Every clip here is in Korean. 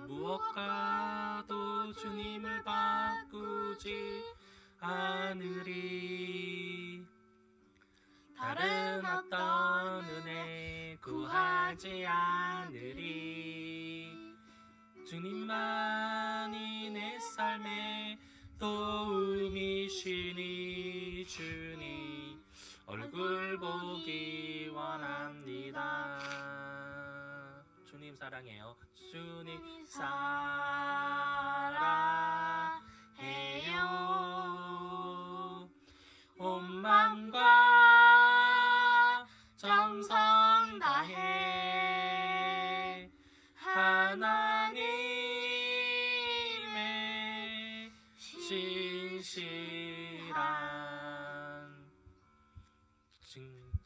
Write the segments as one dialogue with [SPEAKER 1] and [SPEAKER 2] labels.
[SPEAKER 1] 무엇과도 주님을 바꾸지 않으리. 다른 어떤 은혜 구하지 않으리. 주님만이 내 삶의 도움이시니 주님 얼굴 보기 원합니다. 주님 사랑해요. 주님 사랑해요. 온 맘과 정성 다해 하나님의 신실한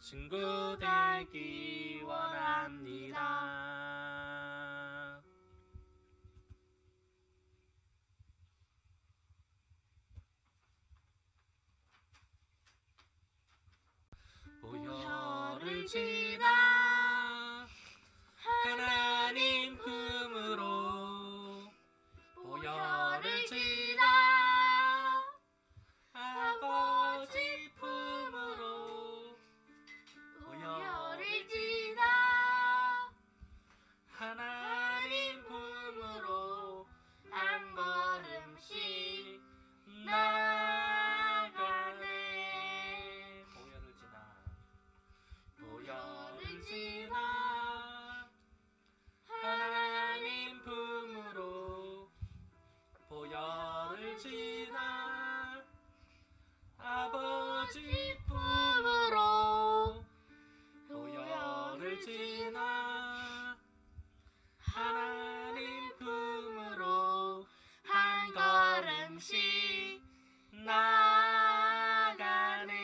[SPEAKER 1] 친구 되기 원합니다. 보혈을 지나 하나님 품으로 보혈을 지나 아버지 품으로 보혈을 지나 하나님 품으로 한 걸음씩 나가네. 보혈을 지나 하나님 품으로 보혈을 지나 아버지 품으로 보혈을 지나 하나님 품으로 한 걸음씩 나가네.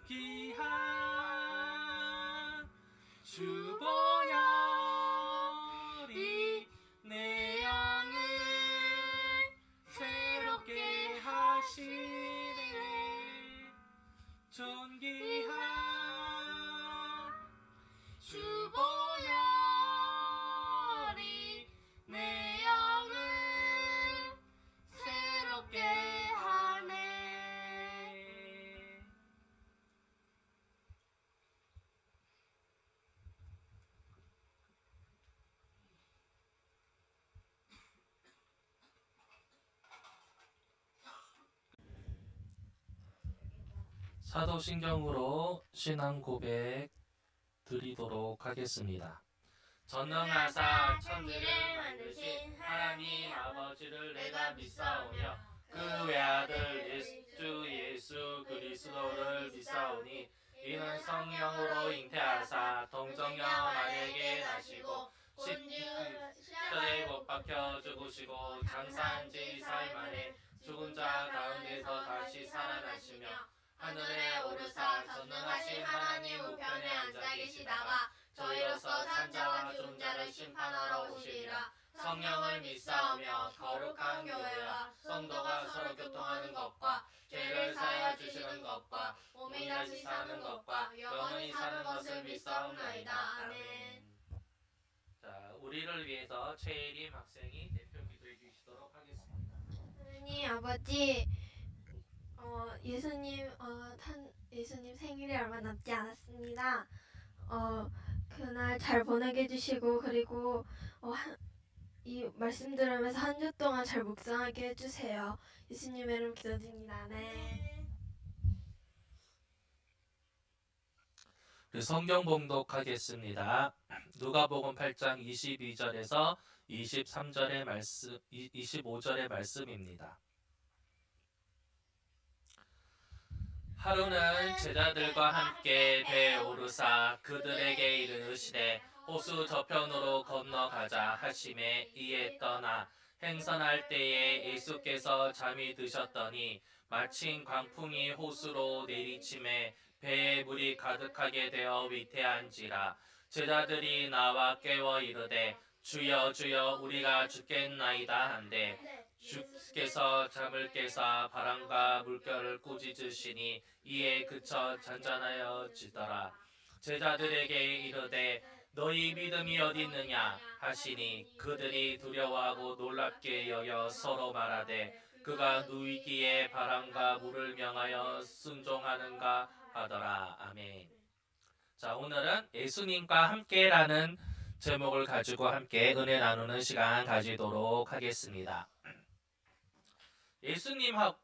[SPEAKER 1] 귀한 주보혈이 내 영을 새롭게 하시네. 존귀한 주보혈이 내 영을 새롭게 하네. 사도신경으로 신앙 고백 드리도록 하겠습니다. 전능하사 천지를 만드신 하나님 아버지를 내가 믿사오며 그 외아들 예수 그리스도를 믿사오니 이는 성령으로 잉태하사 동정녀 마리아에게 나시고 십자가에 못 박혀 죽으시고 장사한지 사흘 만에 죽은 자 가운데서 다시 살아나시며 하늘에 오르사 전능하신 하나님 우편에 앉아 계시다가 저희로서 산자와 죽은 자를 심판하러 오시리라. 성령을 믿사오며 거룩한 교회와 성도가 서로 교통하는 것과 죄를 사하여 주시는 것과 몸이 다시 사는 것과 영원히 사는 것을 믿사옵나이다. 아멘. 자, 우리를 위해서 최예림 학생이 대표 기도해 주시도록 하겠습니다.
[SPEAKER 2] 하나님 아버지, 예수님 생일이 얼마 남지 않았습니다. 그날 잘 보내게 해주시고 그리고 이 말씀 들으면서 한 주 동안 잘 묵상하게 해주세요. 예수님의 이름 기도드립니다. 네.
[SPEAKER 1] 우리 성경 봉독하겠습니다. 누가복음 8장 22절에서 25절의 말씀입니다. 하루는 제자들과 함께 배에 오르사 그들에게 이르시되 호수 저편으로 건너가자 하심에 이에 떠나 행선할 때에 예수께서 잠이 드셨더니 마침 광풍이 호수로 내리침에 배에 물이 가득하게 되어 위태한지라. 제자들이 나와 깨워 이르되 주여 주여 우리가 죽겠나이다 한데 주께서 잠을 깨사 바람과 물결을 꾸짖으시니 이에 그쳐 잔잔하여지더라. 제자들에게 이르되 너희 믿음이 어디 있느냐 하시니 그들이 두려워하고 놀랍게 여겨 서로 말하되 그가 누이기에 바람과 물을 명하여 순종하는가 하더라. 아멘. 자, 오늘은 예수님과 함께라는 제목을 가지고 함께 은혜 나누는 시간 가지도록 하겠습니다.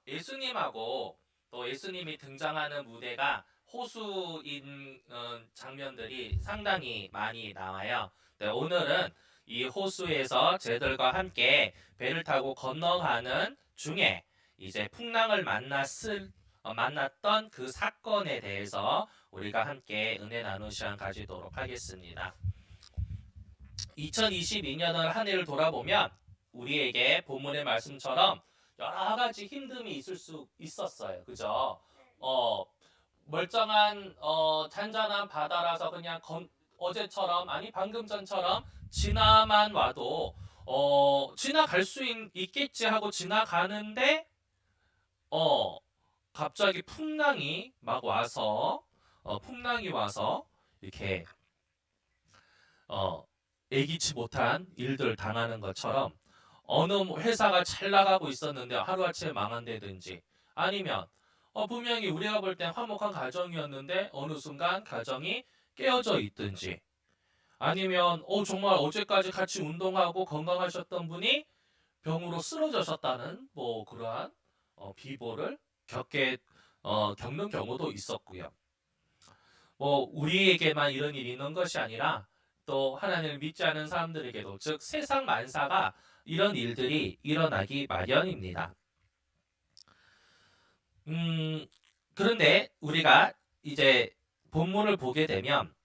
[SPEAKER 1] 예수님하고 또 예수님이 등장하는 무대가 호수인 장면들이 상당히 많이 나와요. 네, 오늘은 이 호수에서 쟤들과 함께 배를 타고 건너가는 중에 이제 풍랑을 만났던 그 사건에 대해서 우리가 함께 은혜 나누는 시간 가지도록 하겠습니다. 2022년을 한 해를 돌아보면 우리에게 본문의 말씀처럼 여러 가지 힘듦이 있을 수 있었어요. 그죠? 멀쩡한 잔잔한 바다라서 그냥 어제처럼 아니 방금 전처럼 지나만 와도 지나갈 수 있겠지 하고 지나가는데 갑자기 풍랑이 막 와서 이렇게 예기치 못한 일들 당하는 것처럼 어느 회사가 잘 나가고 있었는데 하루아침에 망한다든지 아니면 분명히 우리가 볼 땐 화목한 가정이었는데 어느 순간 가정이 깨어져 있든지 아니면 정말 어제까지 같이 운동하고 건강하셨던 분이 병으로 쓰러져셨다는 뭐 그러한 비보를 겪는 경우도 있었고요. 뭐 우리에게만 이런 일이 있는 것이 아니라 또 하나님을 믿지 않은 사람들에게도 즉 세상 만사가 이런 일들이 일어나기 마련입니다. 그런데 우리가 이제 본문을 보게 되면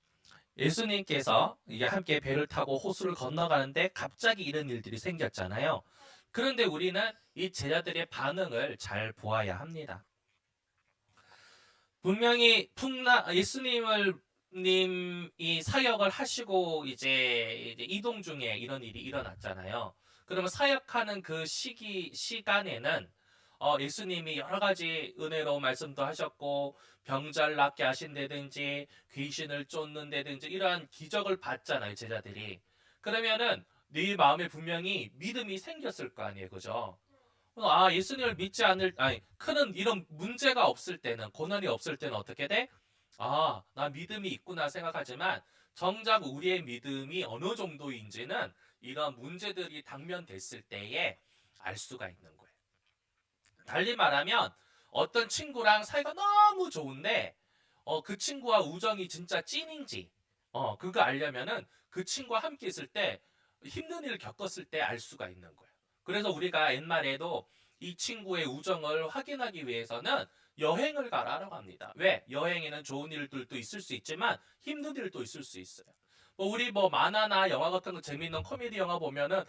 [SPEAKER 1] 예수님께서 이게 함께 배를 타고 호수를 건너가는데 갑자기 이런 일들이 생겼잖아요. 그런데 우리는 이 제자들의 반응을 잘 보아야 합니다. 분명히 예수님이 사역을 하시고 이제 이동 중에 이런 일이 일어났잖아요. 그러면 사역하는 그 시간에는 예수님이 여러 가지 은혜로운 말씀도 하셨고 병자를 낫게 하신다든지 귀신을 쫓는다든지 이러한 기적을 봤잖아요, 제자들이. 그러면은 네 마음에 분명히 믿음이 생겼을 거 아니에요, 그죠? 예수님을 믿지 큰 이런 문제가 없을 때는, 고난이 없을 때는 어떻게 돼? 나 믿음이 있구나 생각하지만 정작 우리의 믿음이 어느 정도인지는 이런 문제들이 당면됐을 때에 알 수가 있는 거예요. 달리 말하면 어떤 친구랑 사이가 너무 좋은데 그 친구와 우정이 진짜 찐인지 그거 알려면은 그 친구와 함께 있을 때 힘든 일을 겪었을 때 알 수가 있는 거예요. 그래서 우리가 옛말에도 이 친구의 우정을 확인하기 위해서는 여행을 가라라고 합니다. 왜? 여행에는 좋은 일들도 있을 수 있지만 힘든 일도 있을 수 있어요. 우리 만화나 영화 같은 거 재밌는 코미디 영화 보면은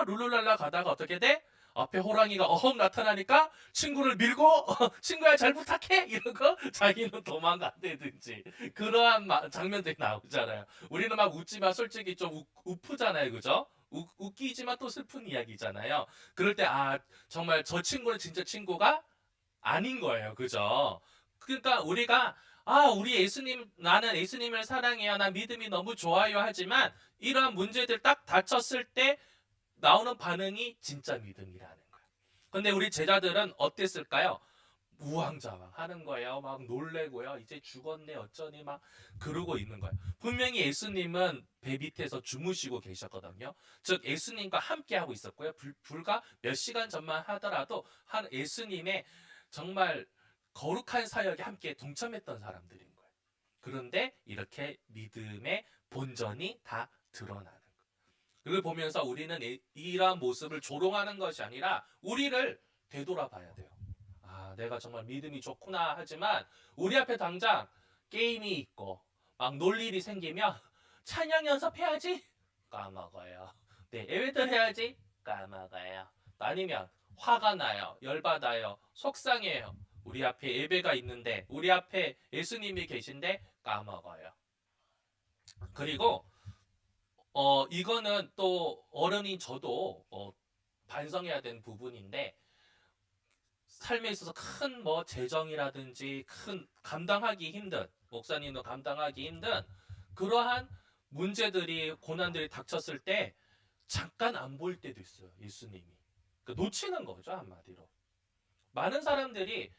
[SPEAKER 1] 룰루랄라 가다가 어떻게 돼? 앞에 호랑이가 어흥 나타나니까 친구를 밀고 친구야 잘 부탁해 이러고 자기는 도망간다든지 그러한 장면들이 나오잖아요. 우리는 막 웃지만 솔직히 좀 우프잖아요, 그죠? 웃기지만 또 슬픈 이야기잖아요. 그럴 때 정말 저 친구는 진짜 친구가 아닌 거예요, 그죠? 그러니까 우리가 나는 예수님을 사랑해요, 난 믿음이 너무 좋아요 하지만 이러한 문제들 딱 닥쳤을 때 나오는 반응이 진짜 믿음이라는 거예요. 근데 우리 제자들은 어땠을까요? 우왕좌왕 하는 거예요. 막 놀래고요. 이제 죽었네 어쩌니 막 그러고 있는 거예요. 분명히 예수님은 배 밑에서 주무시고 계셨거든요. 즉 예수님과 함께 하고 있었고요. 불과 몇 시간 전만 하더라도 예수님의 정말 거룩한 사역에 함께 동참했던 사람들인 거예요. 그런데 이렇게 믿음의 본전이 다 드러나는 거예요. 그걸 보면서 우리는 이러한 모습을 조롱하는 것이 아니라 우리를 되돌아봐야 돼요. 내가 정말 믿음이 좋구나 하지만 우리 앞에 당장 게임이 있고 막 놀 일이 생기면 찬양 연습해야지 까먹어요. 네, 예배들 해야지 까먹어요. 아니면 화가 나요. 열받아요. 속상해요. 우리 앞에 예배가 있는데 우리 앞에 예수님이 계신데 까먹어요. 그리고 이거는 또 어른인 저도 반성해야 되는 부분인데 삶에 있어서 큰 재정이라든지 큰 감당하기 힘든 목사님도 감당하기 힘든 그러한 문제들이 고난들이 닥쳤을 때 잠깐 안 보일 때도 있어요. 예수님이. 그러니까 놓치는 거죠, 한마디로. 많은 사람들이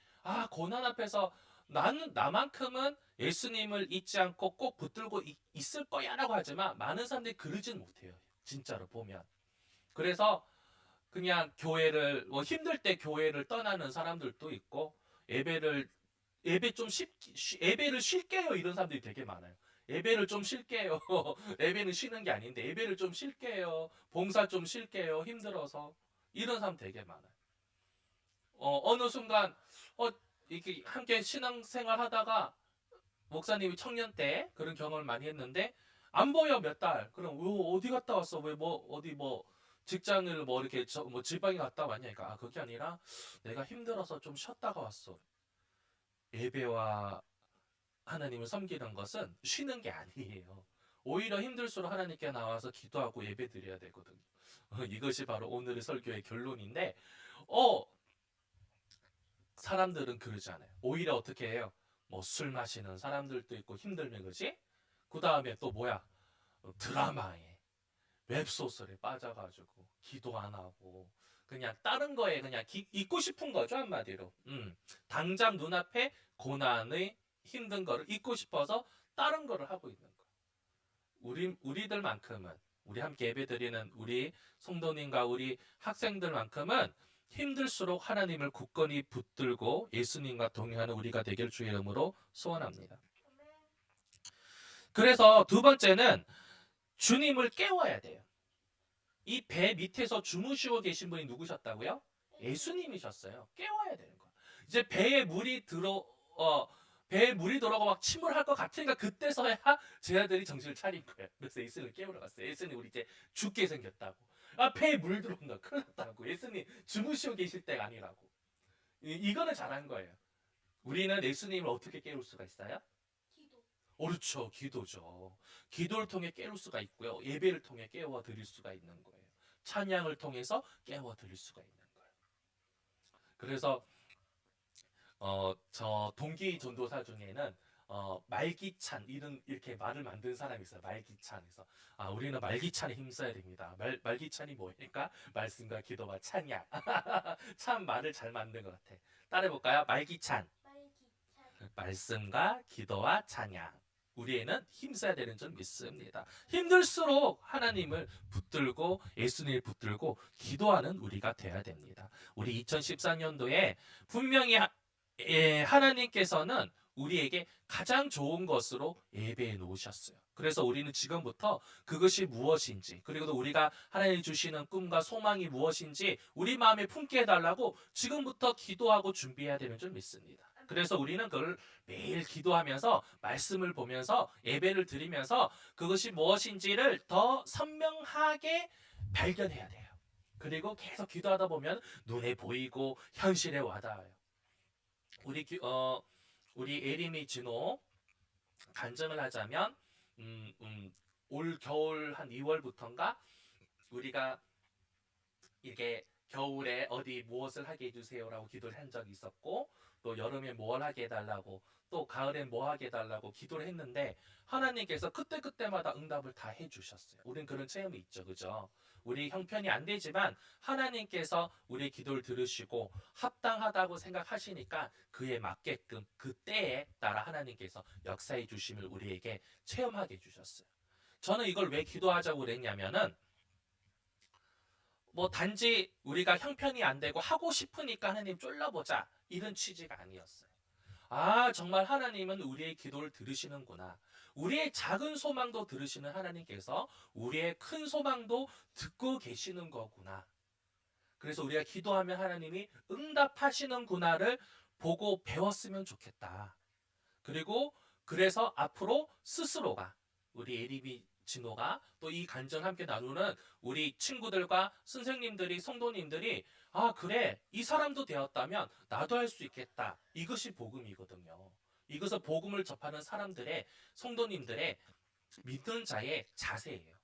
[SPEAKER 1] 고난 앞에서 나만큼은 예수님을 잊지 않고 꼭 붙들고 있을 거야라고 하지만 많은 사람들이 그러진 못해요. 진짜로 보면. 그래서 그냥 교회를 힘들 때 교회를 떠나는 사람들도 있고 예배 좀 예배를 쉴게요 이런 사람들이 되게 많아요. 예배를 좀 쉴게요. 예배는 쉬는 게 아닌데 예배를 좀 쉴게요. 봉사 좀 쉴게요. 힘들어서 이런 사람 되게 많아요. 어느 순간 이렇게 함께 신앙생활 하다가 목사님이 청년 때 그런 경험을 많이 했는데 안 보여 몇 달. 그럼 어디 갔다 왔어? 왜 어디 직장을 이렇게 지방에 갔다 왔냐니까 그게 아니라 내가 힘들어서 좀 쉬었다가 왔어. 예배와 하나님을 섬기는 것은 쉬는 게 아니에요. 오히려 힘들수록 하나님께 나와서 기도하고 예배 드려야 되거든요. 이것이 바로 오늘의 설교의 결론인데 사람들은 그러지 않아요. 오히려 어떻게 해요? 술 마시는 사람들도 있고 힘들면 그지? 그 다음에 또 뭐야? 드라마에 웹소설에 빠져가지고 기도 안 하고 그냥 다른 거에 그냥 잊고 싶은 거죠 한마디로. 당장 눈앞에 고난의 힘든 거를 잊고 싶어서 다른 거를 하고 있는 거예요. 우리들만큼은 우리 함께 예배드리는 우리 성도님과 우리 학생들만큼은 힘들수록 하나님을 굳건히 붙들고 예수님과 동행하는 우리가 되길 주의 이름으로 소원합니다. 그래서 두 번째는 주님을 깨워야 돼요. 이 배 밑에서 주무시고 계신 분이 누구셨다고요? 예수님이셨어요. 깨워야 되는 거야. 이제 배에 물이 들어가고 막 침몰할 것 같으니까 그때서야 제 아들이 정신을 차린 거예요. 그래서 예수님을 깨우러 갔어요. 예수님 우리 이제 죽게 생겼다고. 배에 물 들어온다. 큰일 났다고. 예수님 주무시고 계실 때가 아니라고. 이거는 잘한 거예요. 우리는 예수님을 어떻게 깨울 수가 있어요?
[SPEAKER 2] 기도.
[SPEAKER 1] 그렇죠. 기도죠. 기도를 통해 깨울 수가 있고요. 예배를 통해 깨워 드릴 수가 있는 거예요. 찬양을 통해서 깨워 드릴 수가 있는 거예요. 그래서 저 동기 전도사 중에는 말기찬 이렇게 말을 만든 사람이 있어요. 말기찬에서 우리는 말기찬에 힘써야 됩니다. 말기찬이 뭐니까 말씀과 기도와 찬양. 참 말을 잘 만든 것 같아. 따라해볼까요? 말기찬. 말씀과 기도와 찬양. 우리에는 힘써야 되는 줄 믿습니다. 힘들수록 하나님을 붙들고 예수님을 붙들고 기도하는 우리가 돼야 됩니다. 우리 2014년도에 분명히 하나님께서는 우리에게 가장 좋은 것으로 예배해 놓으셨어요. 그래서 우리는 지금부터 그것이 무엇인지 그리고 또 우리가 하나님이 주시는 꿈과 소망이 무엇인지 우리 마음에 품게 해달라고 지금부터 기도하고 준비해야 되는 줄 믿습니다. 그래서 우리는 그걸 매일 기도하면서 말씀을 보면서 예배를 드리면서 그것이 무엇인지를 더 선명하게 발견해야 돼요. 그리고 계속 기도하다 보면 눈에 보이고 현실에 와닿아요. 우리 에리미 진호 간증을 하자면 올 겨울 한 2월부터인가 우리가 이게 겨울에 어디 무엇을 하게 해주세요라고 기도를 한 적이 있었고 또 여름에 뭘 하게 해달라고 또 가을에 뭐 하게 해달라고 기도를 했는데 하나님께서 그때그때마다 응답을 다 해주셨어요. 우린 그런 체험이 있죠. 그죠? 우리 형편이 안 되지만 하나님께서 우리의 기도를 들으시고 합당하다고 생각하시니까 그에 맞게끔 그때에 따라 하나님께서 역사해 주심을 우리에게 체험하게 해주셨어요. 저는 이걸 왜 기도하자고 그랬냐면은 단지 우리가 형편이 안 되고 하고 싶으니까 하나님 쫄라보자 이런 취지가 아니었어요. 정말 하나님은 우리의 기도를 들으시는구나. 우리의 작은 소망도 들으시는 하나님께서 우리의 큰 소망도 듣고 계시는 거구나. 그래서 우리가 기도하면 하나님이 응답하시는구나를 보고 배웠으면 좋겠다. 그리고 그래서 앞으로 스스로가 우리 에리비 진호가 또 이 간증을 함께 나누는 우리 친구들과 선생님들이 성도님들이 그래 이 사람도 되었다면 나도 할 수 있겠다. 이것이 복음이거든요. 이것은 복음을 접하는 사람들의 성도님들의 믿는 자의 자세예요.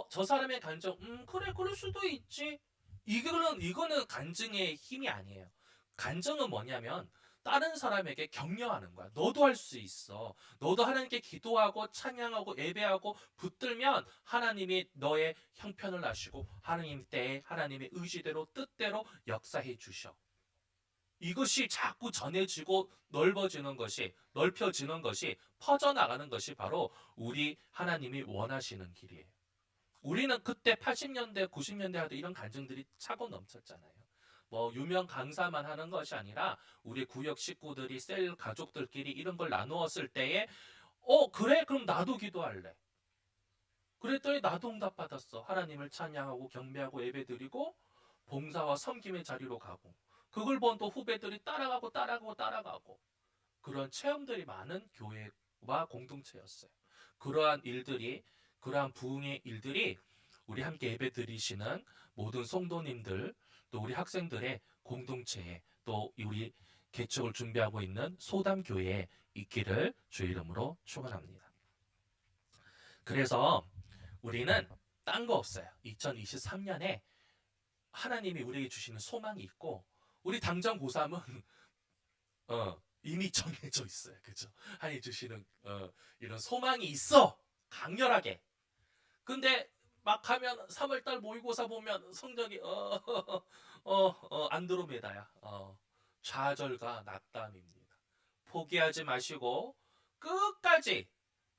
[SPEAKER 1] 저 사람의 간증 그래 그럴 수도 있지. 이거는 간증의 힘이 아니에요. 간증은 뭐냐면 다른 사람에게 격려하는 거야. 너도 할 수 있어. 너도 하나님께 기도하고 찬양하고 예배하고 붙들면 하나님이 너의 형편을 아시고 하나님 때에 하나님의 의지대로 뜻대로 역사해 주셔. 이것이 자꾸 전해지고 넓혀지는 것이 퍼져나가는 것이 바로 우리 하나님이 원하시는 길이에요. 우리는 그때 80년대, 90년대 하도 이런 간증들이 차고 넘쳤잖아요. 뭐 유명 강사만 하는 것이 아니라 우리 구역 식구들이 셀 가족들끼리 이런 걸 나누었을 때에 그래 그럼 나도 기도할래. 그랬더니 나도 응답받았어. 하나님을 찬양하고 경배하고 예배드리고 봉사와 섬김의 자리로 가고 그걸 본 또 후배들이 따라가고 그런 체험들이 많은 교회와 공동체였어요. 그러한 부흥의 일들이 우리 함께 예배 드리시는 모든 성도님들 또 우리 학생들의 공동체에 또 우리 개척을 준비하고 있는 소담교회에 있기를 주의 이름으로 축원합니다. 그래서 우리는 딴 거 없어요. 2023년에 하나님이 우리에게 주시는 소망이 있고 우리 당장 고3은 이미 정해져 있어요. 그죠? 하나님 주시는 이런 소망이 있어. 강렬하게. 근데 막 하면 3월달 모의고사 보면 성적이 안드로메다야. 좌절과 낙담입니다. 포기하지 마시고 끝까지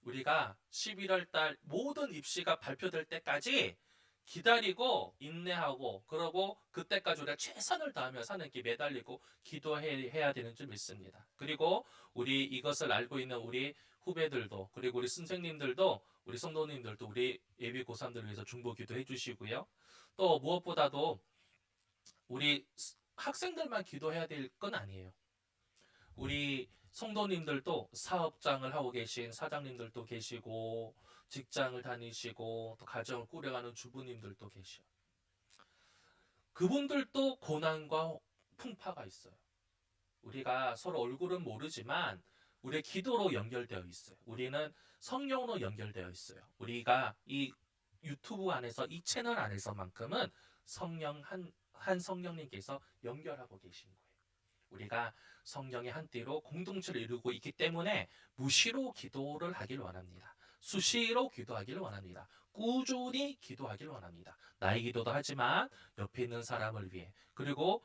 [SPEAKER 1] 우리가 11월달 모든 입시가 발표될 때까지 기다리고 인내하고 그러고 그때까지 우리가 최선을 다하며 하나님께 매달리고 기도해야 되는 줄 믿습니다. 그리고 우리 이것을 알고 있는 우리 후배들도 그리고 우리 선생님들도 우리 성도님들도 우리 예비 고3들 위해서 중보 기도해 주시고요. 또 무엇보다도 우리 학생들만 기도해야 될 건 아니에요. 우리 성도님들도 사업장을 하고 계신 사장님들도 계시고 직장을 다니시고 또 가정을 꾸려가는 주부님들도 계셔. 그분들도 고난과 풍파가 있어요. 우리가 서로 얼굴은 모르지만 우리의 기도로 연결되어 있어요. 우리는 성령으로 연결되어 있어요. 우리가 이 유튜브 안에서 이 채널 안에서만큼은 한 성령님께서 연결하고 계신 거예요. 우리가 성령의 한띠로 공동체를 이루고 있기 때문에 무시로 기도를 하길 원합니다. 수시로 기도하기를 원합니다. 꾸준히 기도하기를 원합니다. 나의 기도도 하지만 옆에 있는 사람을 위해 그리고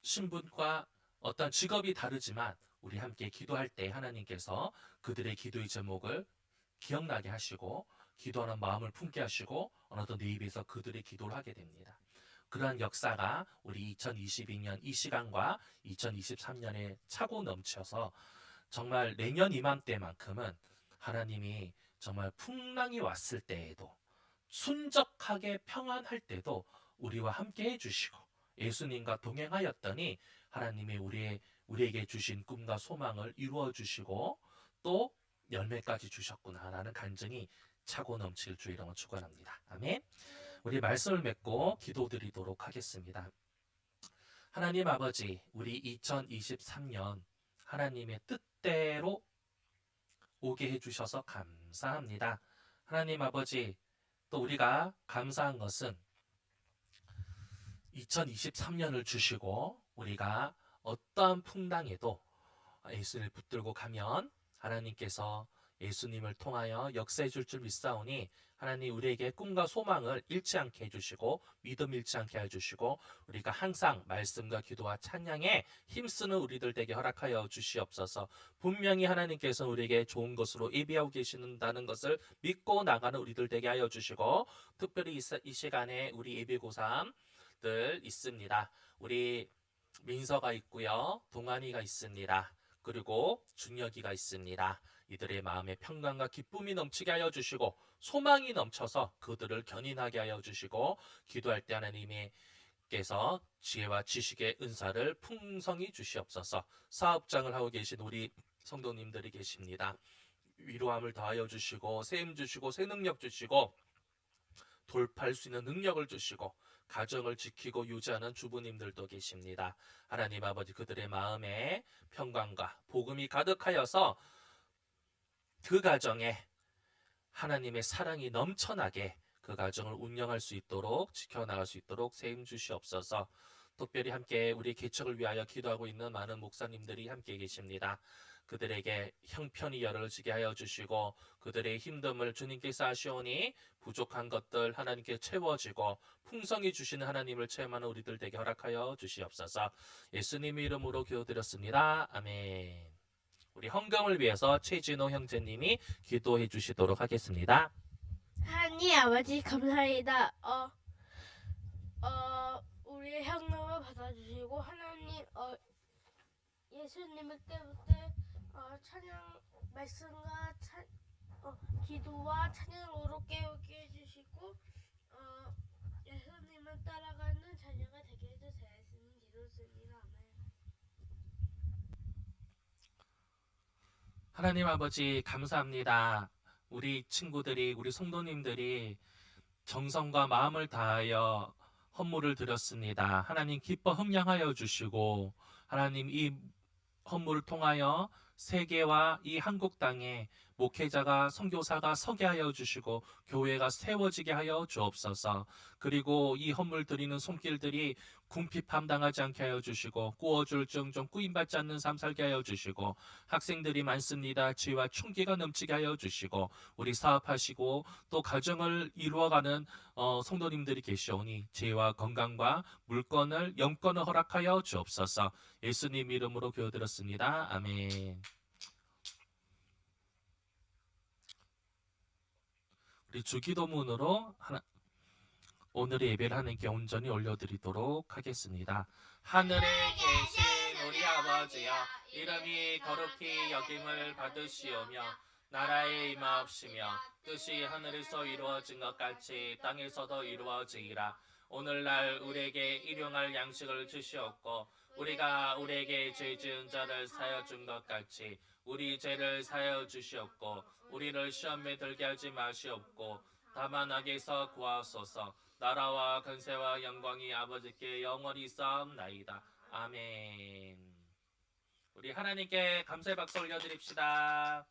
[SPEAKER 1] 신분과 어떤 직업이 다르지만 우리 함께 기도할 때 하나님께서 그들의 기도의 제목을 기억나게 하시고 기도하는 마음을 품게 하시고 어느덧 내 입에서 그들의 기도를 하게 됩니다. 그러한 역사가 우리 2022년 이 시간과 2023년에 차고 넘쳐서 정말 내년 이맘때만큼은 하나님이 정말 풍랑이 왔을 때에도 순적하게 평안할 때도 우리와 함께 해주시고 예수님과 동행하였더니 하나님이 우리에게 주신 꿈과 소망을 이루어 주시고 또 열매까지 주셨구나라는 간증이 차고 넘칠 주 이름으로 축원합니다. 아멘. 우리 말씀을 맺고 기도드리도록 하겠습니다. 하나님 아버지, 우리 2023년 하나님의 뜻대로 오게 해주셔서 감사합니다. 하나님 아버지, 또 우리가 감사한 것은 2023년을 주시고 우리가 어떠한 풍랑에도 예수를 붙들고 가면 하나님께서 예수님을 통하여 역사해 줄 줄 믿사오니 하나님 우리에게 꿈과 소망을 잃지 않게 해주시고 믿음 잃지 않게 해주시고 우리가 항상 말씀과 기도와 찬양에 힘쓰는 우리들 되게 허락하여 주시옵소서. 분명히 하나님께서 우리에게 좋은 것으로 예비하고 계신다는 것을 믿고 나가는 우리들 되게 하여 주시고 특별히 이 시간에 우리 예비 고3들 있습니다. 우리 민서가 있고요. 동안이가 있습니다. 그리고 준혁이가 있습니다. 이들의 마음에 평강과 기쁨이 넘치게 하여 주시고 소망이 넘쳐서 그들을 견인하게 하여 주시고 기도할 때 하나님께서 지혜와 지식의 은사를 풍성히 주시옵소서. 사업장을 하고 계신 우리 성도님들이 계십니다. 위로함을 더하여 주시고 세임 주시고 새 능력 주시고 돌파할 수 있는 능력을 주시고 가정을 지키고 유지하는 주부님들도 계십니다. 하나님 아버지 그들의 마음에 평강과 복음이 가득하여서 그 가정에 하나님의 사랑이 넘쳐나게 그 가정을 운영할 수 있도록 지켜나갈 수 있도록 세임 주시옵소서. 특별히 함께 우리 개척을 위하여 기도하고 있는 많은 목사님들이 함께 계십니다. 그들에게 형편이 열어지게 하여 주시고 그들의 힘듦을 주님께서 아시오니 부족한 것들 하나님께 채워지고 풍성히 주시는 하나님을 체험하는 우리들 되게 허락하여 주시옵소서. 예수님의 이름으로 기도드렸습니다. 아멘. 우리 헌금을 위해서 최진호 형제님이 기도해 주시도록 하겠습니다.
[SPEAKER 3] 하나님 아버지 감사합니다. 우리의 현금을 받아주시고 하나님 예수님을 때부터 찬양 말씀과 기도와 찬양으로 깨우게 해주시고 예수님을 따라가는 자녀가 되게 해주세요. 예수님 기도드립니다. 아멘.
[SPEAKER 1] 하나님 아버지 감사합니다. 우리 친구들이 우리 성도님들이 정성과 마음을 다하여 헌물을 드렸습니다. 하나님 기뻐 흠양하여 주시고 하나님 이 헌물을 통하여 세계와 이 한국 땅에 목회자가 선교사가 서게 하여 주시고 교회가 세워지게 하여 주옵소서. 그리고 이 헌물 드리는 손길들이 궁핍함 당하지 않게 하여 주시고 꾸어줄 정좀 꾸임받지 않는 삶 살게 하여 주시고 학생들이 많습니다. 지혜와 충기가 넘치게 하여 주시고 우리 사업하시고 또 가정을 이루어가는 성도님들이 계시오니 지혜와 건강과 물건을 영권을 허락하여 주옵소서. 예수님 이름으로 기도드렸습니다. 아멘. 우리 주기도문으로 오늘의 예배를 하나님께 온전히 올려드리도록 하겠습니다. 하늘에 계신 우리 아버지여, 이름이 거룩히 여김을 받으시오며 나라의 임하옵시며 뜻이 하늘에서 이루어진 것 같이 땅에서도 이루어지리라. 오늘날 우리에게 일용할 양식을 주시옵고 우리가 우리에게 죄 지은 자를 사여 준 것 같이 우리 죄를 사여 주시옵고 우리를 시험에 들게 하지 마시옵고 다만 악에서 구하소서. 나라와 권세와 영광이 아버지께 영원히 있사옵나이다. 아멘. 우리 하나님께 감사의 박수 올려드립시다.